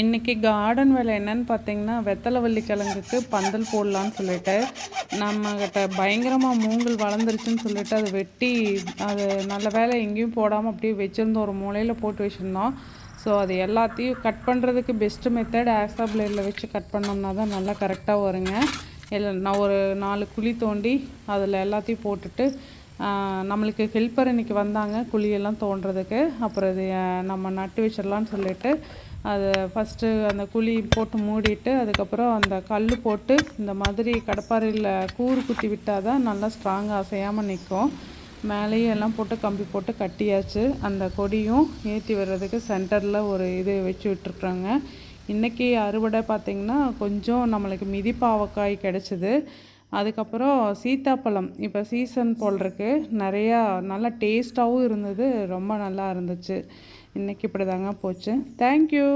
இன்றைக்கி கார்டன் வேலை என்னன்னு பார்த்தீங்கன்னா, வெத்தலை வள்ளி கிழங்குக்கு பந்தல் போடலான்னு சொல்லிட்டு, நம்மக்கிட்ட பயங்கரமாக மூங்கில் வளர்ந்துருச்சுன்னு சொல்லிட்டு அதை வெட்டி, அது நல்ல வேலை எங்கேயும் போடாமல் அப்படியே வச்சுருந்தோம், ஒரு மூலையில் போட்டு வச்சுருந்தோம். ஸோ அது எல்லாத்தையும் கட் பண்ணுறதுக்கு பெஸ்ட்டு மெத்தட் ஆக்ஸா பிளேடில் வச்சு கட் பண்ணோம்னா தான் நல்லா கரெக்டாக வருங்க. இல்லை நான் ஒரு 4 குழி தோண்டி அதில் எல்லாத்தையும் போட்டுட்டு, நம்மளுக்கு ஹெல்ப்பர் இன்றைக்கி வந்தாங்க குழியெல்லாம் தோண்டுறதுக்கு. அப்புறம் இது நம்ம நட்டு வச்சிடலான்னு சொல்லிட்டு அதை ஃபஸ்ட்டு அந்த குழி போட்டு மூடிட்டு, அதுக்கப்புறம் அந்த கல் போட்டு இந்த மாதிரி கடப்பாரையில் கூறு குத்தி விட்டால் தான் நல்லா ஸ்ட்ராங்காக அசையாமல் நிற்கும். மேலேயும் எல்லாம் போட்டு கம்பி போட்டு கட்டியாச்சு. அந்த கொடியும் ஏற்றி வர்றதுக்கு சென்டரில் ஒரு இது வச்சு விட்டுருக்குறாங்க. இன்றைக்கி அறுவடை பார்த்திங்கன்னா கொஞ்சம் நம்மளுக்கு மிதிப்பாவக்காய் கிடச்சிது. அதுக்கப்புறம் சீத்தாப்பழம் இப்போ சீசன் போல் இருக்கு, நிறையா நல்லா டேஸ்ட்டாகவும் இருந்தது, ரொம்ப நல்லா இருந்துச்சு. இன்றைக்கி இப்படி தாங்க போச்சு. தேங்க்யூ.